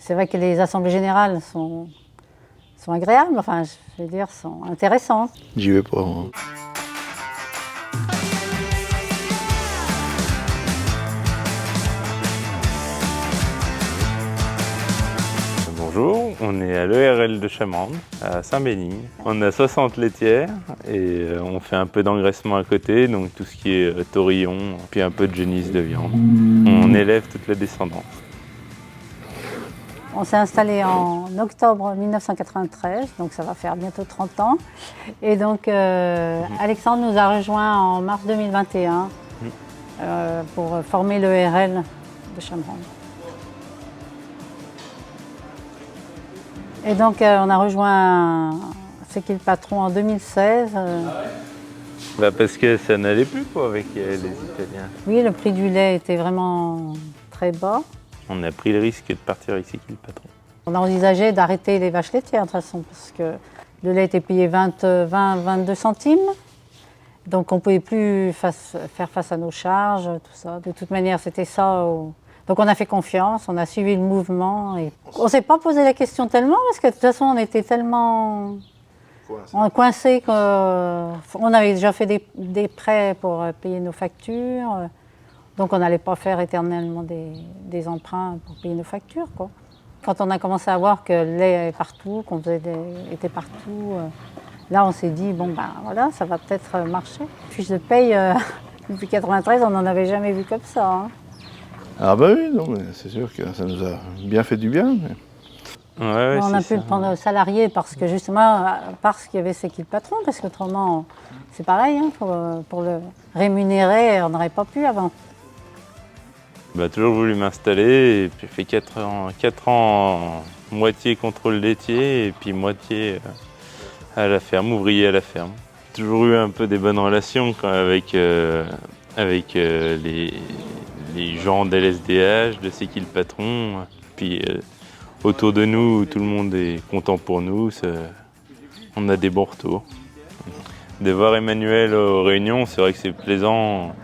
C'est vrai que les assemblées générales sont agréables, enfin, je veux dire, sont intéressantes. J'y vais pas, moi. Bonjour, on est à l'ERL de Chamandes, à Saint-Bénigne. On a 60 laitières et on fait un peu d'engraissement à côté, donc tout ce qui est taurillon, puis un peu de génisse de viande. On élève toute la descendance. On s'est installé en octobre 1993, donc ça va faire bientôt 30 ans. Et donc Alexandre nous a rejoints en mars 2021 pour former l'ERL de Chamandes. Et donc on a rejoint C'est qui le patron en 2016. Parce que ça n'allait plus quoi, avec les Italiens. Oui, le prix du lait était vraiment très bas. On a pris le risque de partir ici qui le patron. On a envisagé d'arrêter les vaches laitières de toute façon, parce que le lait était payé 22 centimes. Donc on ne pouvait plus faire face à nos charges, tout ça. De toute manière, c'était ça. Donc on a fait confiance, on a suivi le mouvement. Et on ne s'est pas posé la question tellement, parce que de toute façon, on était tellement coincés qu'on avait déjà fait des prêts pour payer nos factures. Donc on n'allait pas faire éternellement des emprunts pour payer nos factures, quoi. Quand on a commencé à voir que le lait est partout, qu'on était partout, là on s'est dit, bon ben voilà, ça va peut-être marcher. Fiche de paye, depuis 1993, on n'en avait jamais vu comme ça. Hein. Ah bah oui, non, mais c'est sûr que ça nous a bien fait du bien. Mais... Ouais, on a pu le prendre salarié parce que justement, parce qu'il y avait C'est qui le patron, parce qu'autrement, c'est pareil, hein, pour le rémunérer, on n'aurait pas pu avant. J'ai toujours voulu m'installer et puis j'ai fait 4 ans moitié contrôle laitier et puis moitié à la ferme, ouvrier à la ferme. J'ai toujours eu un peu des bonnes relations avec les gens d'LSDH, de C'est qui le patron. Puis autour de nous, tout le monde est content pour nous, on a des bons retours. De voir Emmanuel aux réunions, c'est vrai que c'est plaisant.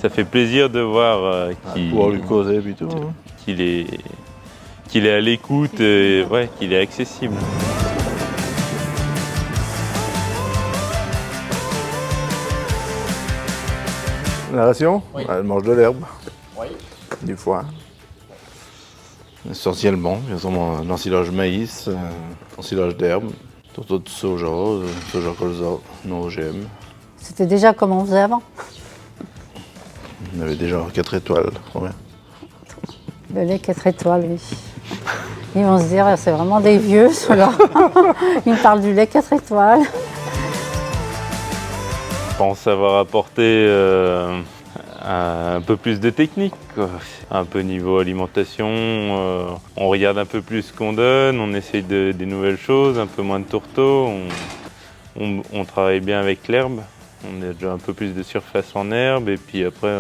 Ça fait plaisir de voir pouvoir lui causer et tout. Qu'il est à l'écoute, qu'il est accessible. La ration, oui. Elle mange de l'herbe, oui. Du foin. Essentiellement, l'ensilage maïs, l'ensilage d'herbe, tourteau de soja colza, non OGM. C'était déjà comme on faisait avant. On avait déjà 4 étoiles, combien? Le lait 4 étoiles, oui. Ils vont se dire, c'est vraiment des vieux, ceux-là. Ils me parlent du lait 4 étoiles. Je pense avoir apporté un peu plus de technique, quoi. Un peu niveau alimentation, on regarde un peu plus ce qu'on donne, on essaye des nouvelles choses, un peu moins de tourteaux, on travaille bien avec l'herbe. On a déjà un peu plus de surface en herbe et puis après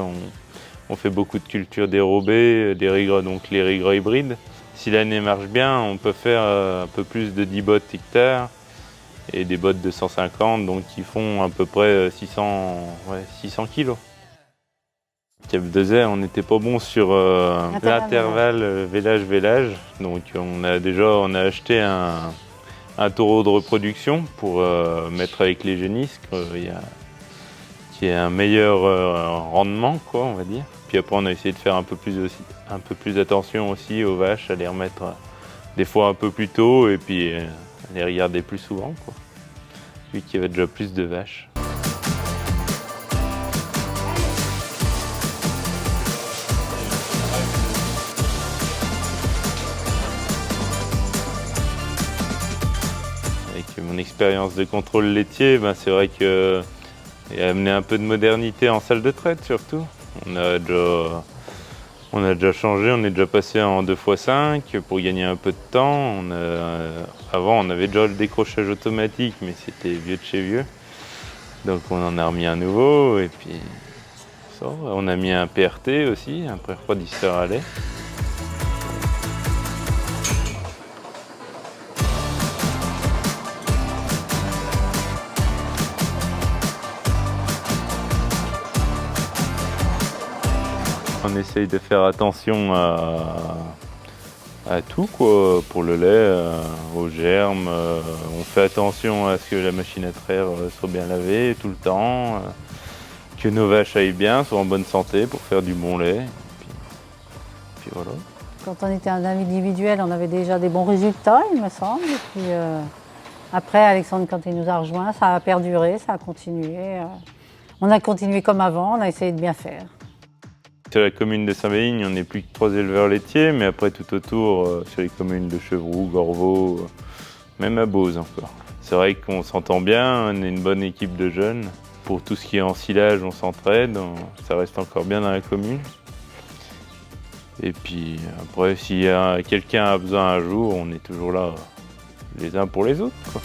on fait beaucoup de cultures dérobées, donc les régras hybrides. Si l'année marche bien, on peut faire un peu plus de 10 bottes hectares et des bottes de 150, donc qui font à peu près 600 kilos. Cap d'Ozer, on n'était pas bon sur l'intervalle vélage-vélage, donc on a acheté un taureau de reproduction pour mettre avec les génisses, qui est un meilleur rendement, quoi, on va dire. Puis après, on a essayé de faire un peu plus attention aussi aux vaches, à les remettre des fois un peu plus tôt et puis à les regarder plus souvent, quoi. Vu qu'il y avait déjà plus de vaches. Avec mon expérience de contrôle laitier, c'est vrai que et amener un peu de modernité en salle de traite surtout. On a déjà changé, on est déjà passé en 2x5 pour gagner un peu de temps. Avant on avait déjà le décrochage automatique mais c'était vieux de chez vieux. Donc on en a remis un nouveau et puis ça, on a mis un PRT aussi, un pré-refroidisseur à lait. On essaye de faire attention à à tout quoi, pour le lait, aux germes. On fait attention à ce que la machine à traire soit bien lavée tout le temps, que nos vaches aillent bien, soient en bonne santé pour faire du bon lait. Puis voilà. Quand on était un individuel, on avait déjà des bons résultats, il me semble. Et puis, après, Alexandre, quand il nous a rejoints, ça a perduré, ça a continué. On a continué comme avant, on a essayé de bien faire. Sur la commune de Saint-Béligne, on n'est plus que 3 éleveurs laitiers, mais après tout autour, sur les communes de Chevroux, Gorveau, même à Beauce encore. C'est vrai qu'on s'entend bien, on est une bonne équipe de jeunes. Pour tout ce qui est ensilage, on s'entraide, ça reste encore bien dans la commune. Et puis après, si quelqu'un a besoin un jour, on est toujours là les uns pour les autres, quoi.